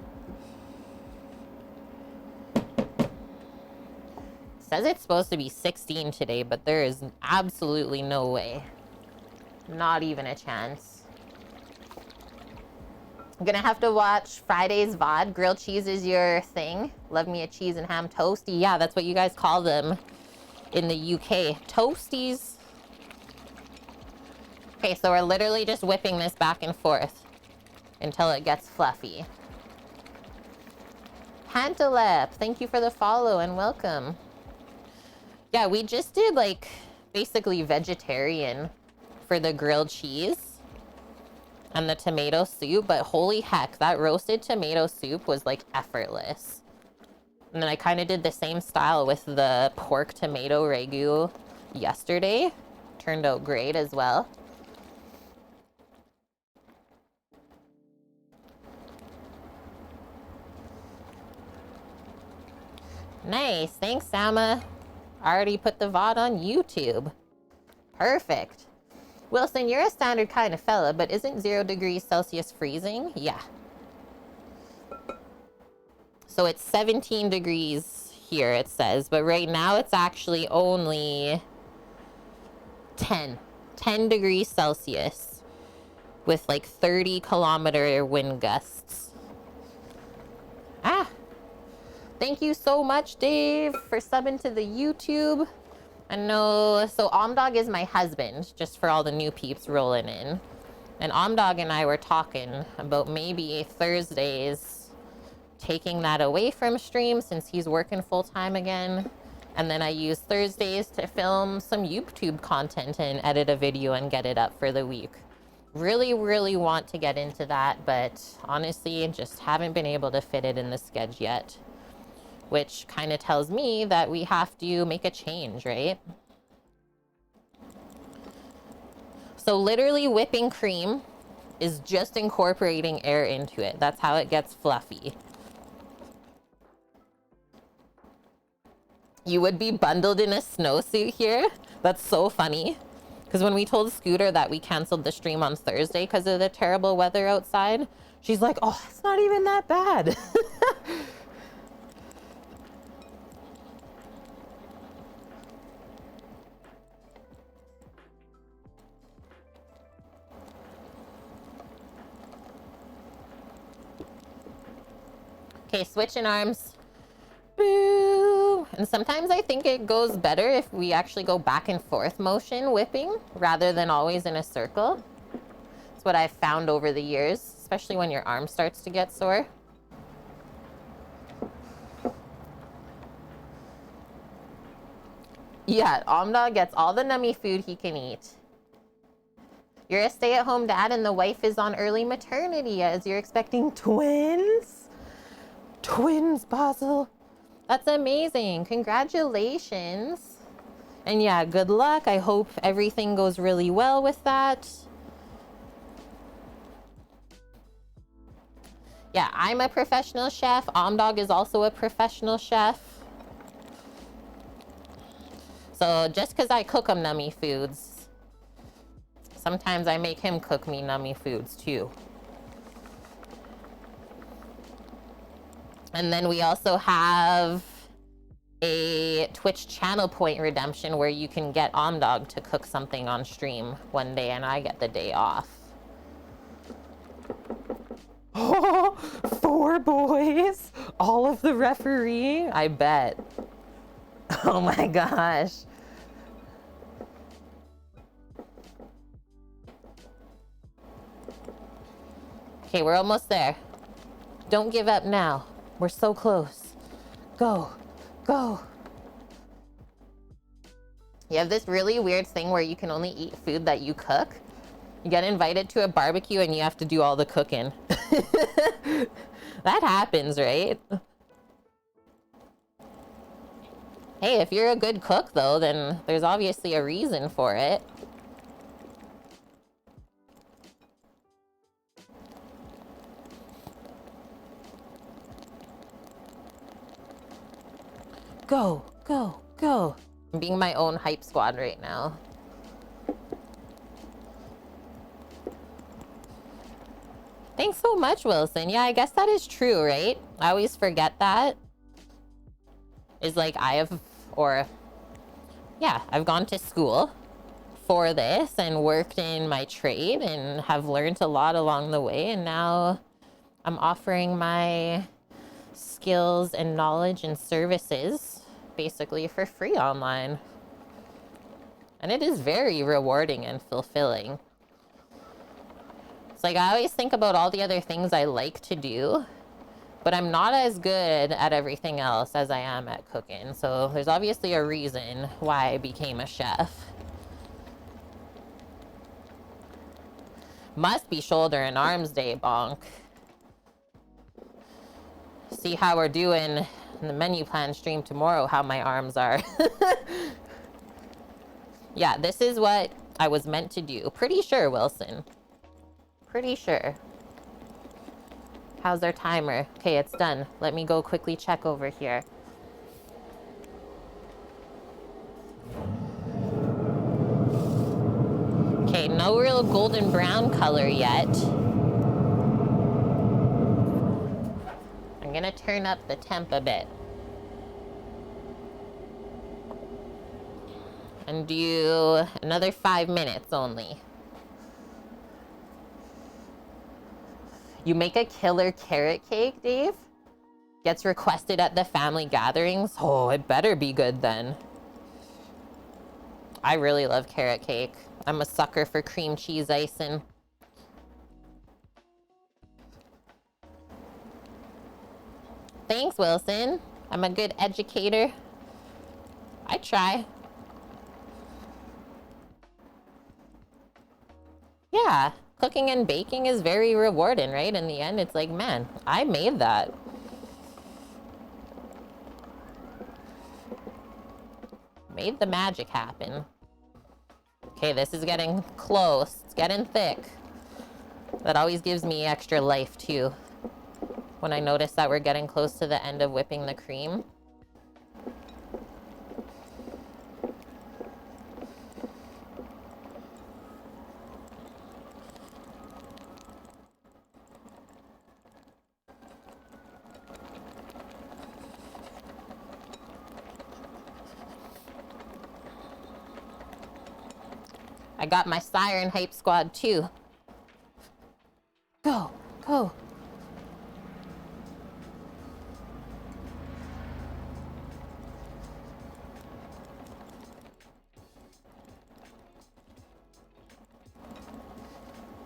Says it's supposed to be 16 today, but there is absolutely no way. Not even a chance. I'm gonna have to watch Friday's VOD. Grilled cheese is your thing. Love me a cheese and ham toasty. Yeah, that's what you guys call them in the UK. Toasties. Okay, so we're literally just whipping this back and forth until it gets fluffy. Pantalep, thank you for the follow and welcome. Yeah, we just did like basically vegetarian for the grilled cheese and the tomato soup, but holy heck, that roasted tomato soup was like effortless. And then I kind of did the same style with the pork tomato ragu yesterday. Turned out great as well. Nice, thanks Sama. I already put the VOD on YouTube. Perfect. Wilson, you're a standard kind of fella, but isn't 0 degrees Celsius freezing? Yeah. So it's 17 degrees here, it says, but right now it's actually only 10 degrees Celsius with like 30-kilometer wind gusts. Ah, thank you so much, Dave, for subbing to the YouTube. I know, so OMDAL is my husband, just for all the new peeps rolling in. And OMDAL and I were talking about maybe Thursdays taking that away from stream since he's working full-time again. And then I use Thursdays to film some YouTube content and edit a video and get it up for the week. Really, really want to get into that, but honestly, just haven't been able to fit it in the schedule yet. Which kind of tells me that we have to make a change, right? So literally whipping cream is just incorporating air into it. That's how it gets fluffy. You would be bundled in a snowsuit here? That's so funny. Because when we told Scooter that we canceled the stream on Thursday because of the terrible weather outside, she's like, oh, it's not even that bad. Okay, switching arms. Boo! And sometimes I think it goes better if we actually go back and forth motion whipping rather than always in a circle. It's what I've found over the years, especially when your arm starts to get sore. Yeah, OMDAL gets all the nummy food he can eat. You're a stay-at-home dad and the wife is on early maternity as you're expecting twins? Twins, Basil. That's amazing. Congratulations. And yeah, good luck. I hope everything goes really well with that. Yeah, I'm a professional chef. OMDAL is also a professional chef. So just because I cook him nummy foods, sometimes I make him cook me nummy foods too. And then we also have a Twitch channel point redemption where you can get OMDAL to cook something on stream one day and I get the day off. Oh, 4 boys, all of the refereeing, I bet. Oh my gosh. Okay, we're almost there. Don't give up now. We're so close. Go, go. You have this really weird thing where you can only eat food that you cook. You get invited to a barbecue and you have to do all the cooking. That happens, right? Hey, if you're a good cook though, then there's obviously a reason for it. Go, go, go. I'm being my own hype squad right now. Thanks so much, Wilson. Yeah, I guess that is true, right? I always forget that. Is like I've gone to school for this and worked in my trade and have learned a lot along the way. And now I'm offering my skills and knowledge and services basically for free online. And it is very rewarding and fulfilling. It's like I always think about all the other things I like to do, but I'm not as good at everything else as I am at cooking. So there's obviously a reason why I became a chef. Must be shoulder and arms day, bonk. See how we're doing in the menu plan stream tomorrow, how my arms are. Yeah, this is what I was meant to do. Pretty sure, Wilson. Pretty sure. How's our timer? Okay, it's done. Let me go quickly check over here. Okay, no real golden brown color yet. I'm gonna turn up the temp a bit. And do another 5 minutes only. You make a killer carrot cake, Dave? Gets requested at the family gatherings? Oh, it better be good then. I really love carrot cake. I'm a sucker for cream cheese icing. Thanks, Wilson. I'm a good educator. I try. Yeah, cooking and baking is very rewarding, right? In the end, it's like, man, I made that. Made the magic happen. Okay, this is getting close. It's getting thick. That always gives me extra life, too. When I notice that we're getting close to the end of whipping the cream. I got my siren hype squad too. Go, go.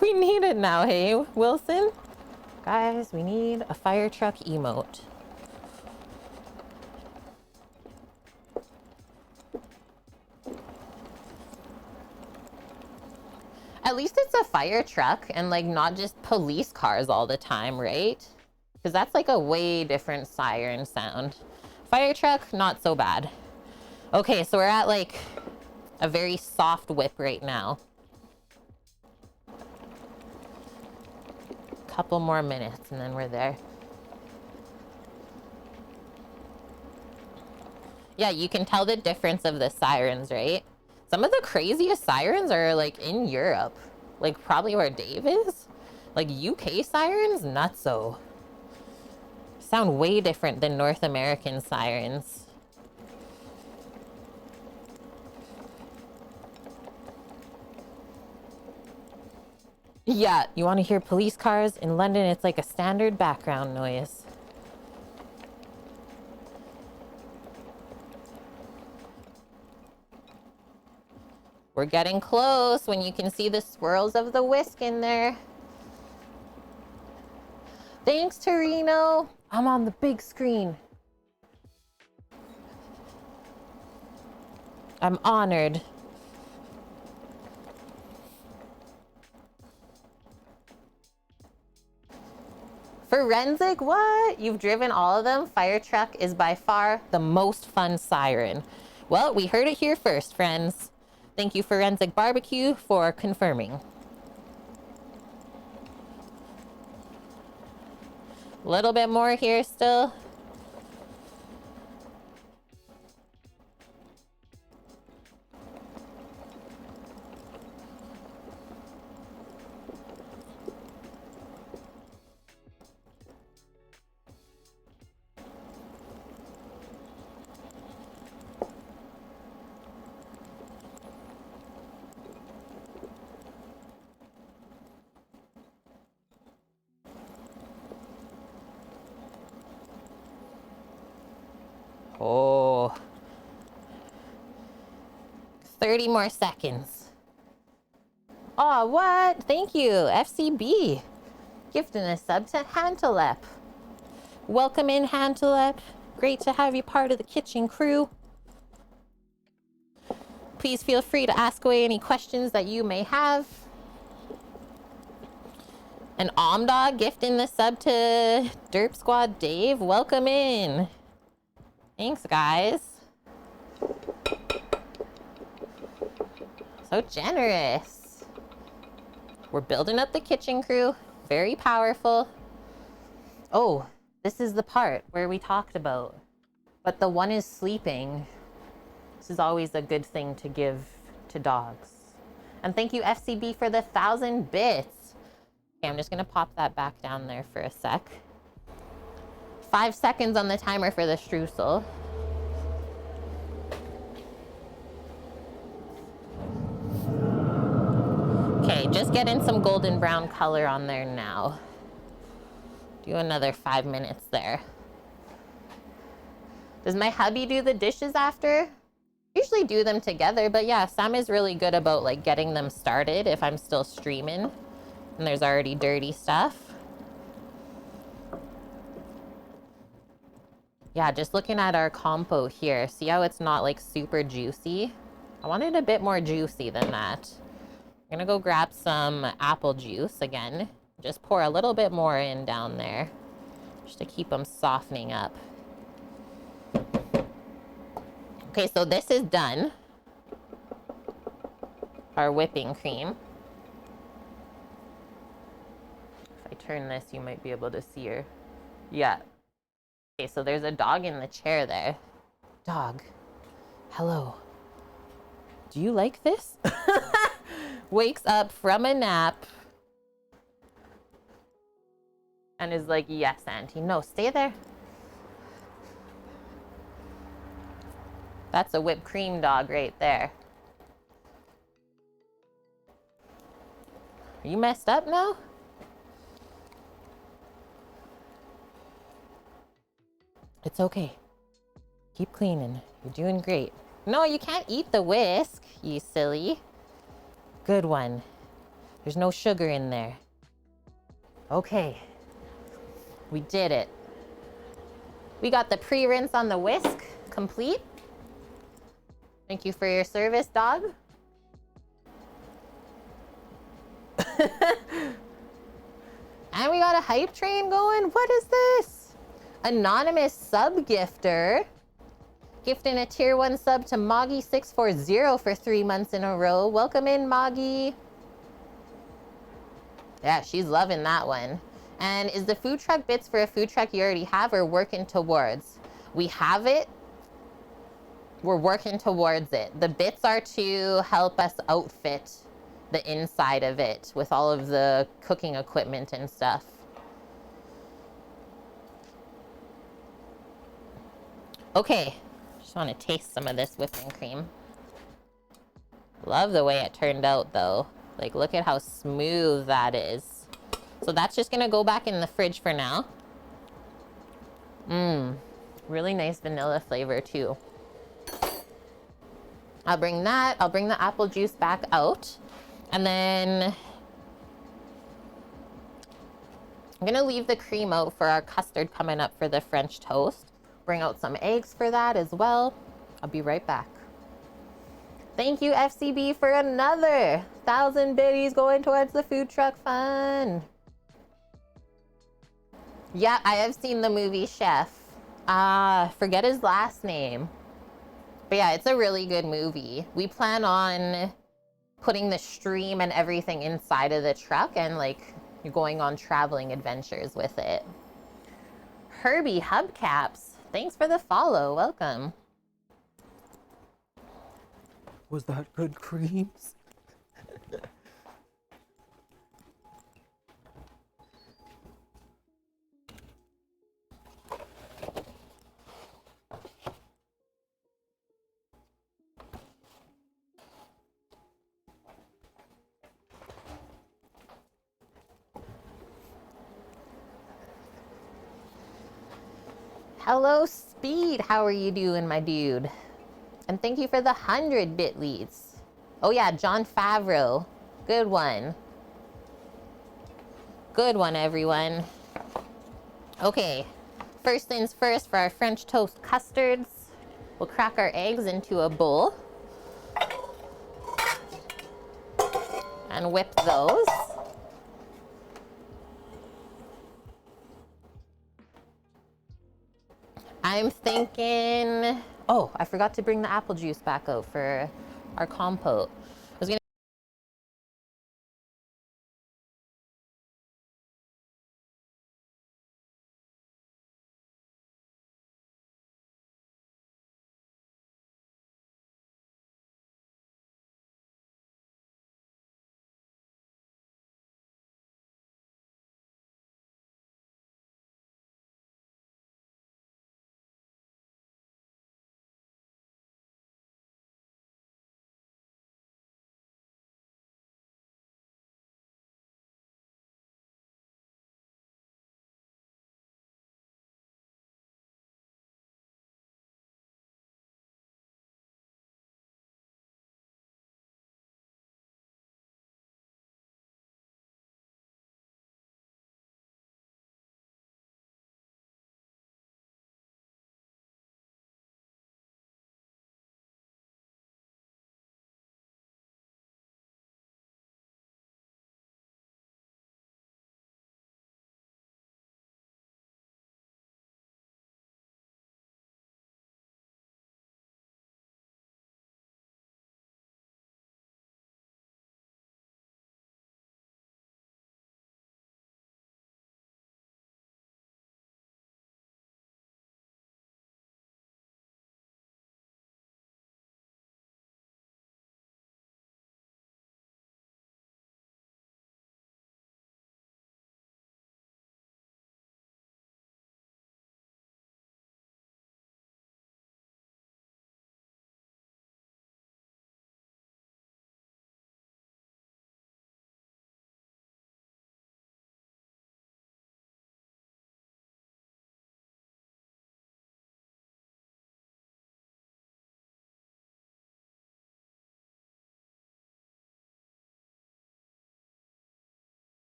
We need it now, hey, Wilson? Guys, we need a fire truck emote. a fire truck and like not just police cars all the time, right? Because that's like a way different siren sound. Fire truck, not so bad. Okay, so we're at like a very soft whip right now. Couple more minutes and then we're there. Yeah, you can tell the difference of the sirens, right? Some of the craziest sirens are like in Europe, like probably where Dave is. Like UK sirens, not so. Sound way different than North American sirens. Yeah, you want to hear police cars? In London, it's like a standard background noise. We're getting close when you can see the swirls of the whisk in there. Thanks, Torino. I'm on the big screen. I'm honored. Forensic, what? You've driven all of them? Fire truck is by far the most fun siren. Well, we heard it here first, friends. Thank you, Forensic Barbecue, for confirming. A little bit more here still. Oh, 30 more seconds. Oh, what? Thank you, FCB. Gifting a sub to Hantalep. Welcome in, Hantalep. Great to have you part of the kitchen crew. Please feel free to ask away any questions that you may have. And OMDAL gifting the sub to Derp Squad Dave. Welcome in. Thanks, guys. So generous. We're building up the kitchen crew. Very powerful. Oh, this is the part where we talked about. But the one is sleeping. This is always a good thing to give to dogs. And thank you, FCB, for the 1,000 bits. Okay, I'm just going to pop that back down there for a sec. 5 seconds on the timer for the streusel. Okay, just getting some golden brown color on there now. Do another 5 minutes there. Does my hubby do the dishes after? Usually do them together, but yeah, Sam is really good about like getting them started if I'm still streaming and there's already dirty stuff. Yeah, just looking at our compote here. See how it's not like super juicy? I want it a bit more juicy than that. I'm gonna go grab some apple juice again. Just pour a little bit more in down there just to keep them softening up. Okay, so this is done. Our whipping cream. If I turn this, you might be able to see her. Yeah. Okay, so there's a dog in the chair there. Dog, hello. Do you like this? Wakes up from a nap and is like, yes, Auntie. No, stay there. That's a whipped cream dog right there. Are you messed up now? It's okay. Keep cleaning. You're doing great. No, you can't eat the whisk, you silly. Good one. There's no sugar in there. Okay. We did it. We got the pre-rinse on the whisk complete. Thank you for your service, dog. And we got a hype train going. What is this? Anonymous sub gifter. Gifting a tier 1 sub to Moggy640 for 3 months in a row. Welcome in, Moggy. Yeah, she's loving that one. And is the food truck bits for a food truck you already have or working towards? We have it. We're working towards it. The bits are to help us outfit the inside of it with all of the cooking equipment and stuff. Okay, just want to taste some of this whipping cream. Love the way it turned out though. Like, look at how smooth that is. So that's just gonna go back in the fridge for now. Really nice vanilla flavor too. I'll bring that. I'll bring the apple juice back out. And then I'm gonna leave the cream out for our custard coming up for the French toast. Bring out some eggs for that as well. I'll be right back. Thank you, FCB, for another 1,000 biddies going towards the food truck fund. Yeah, I have seen the movie Chef. Forget his last name. But yeah, it's a really good movie. We plan on putting the stream and everything inside of the truck and like going on traveling adventures with it. Herbie Hubcaps, thanks for the follow. Welcome. Was that good creams? Hello, Speed. How are you doing, my dude? And thank you for the 100 bit leads. Oh yeah, John Favreau. Good one. Good one, everyone. Okay, first things first, for our French toast custards, we'll crack our eggs into a bowl and whip those. I'm thinking, oh, I forgot to bring the apple juice back out for our compote.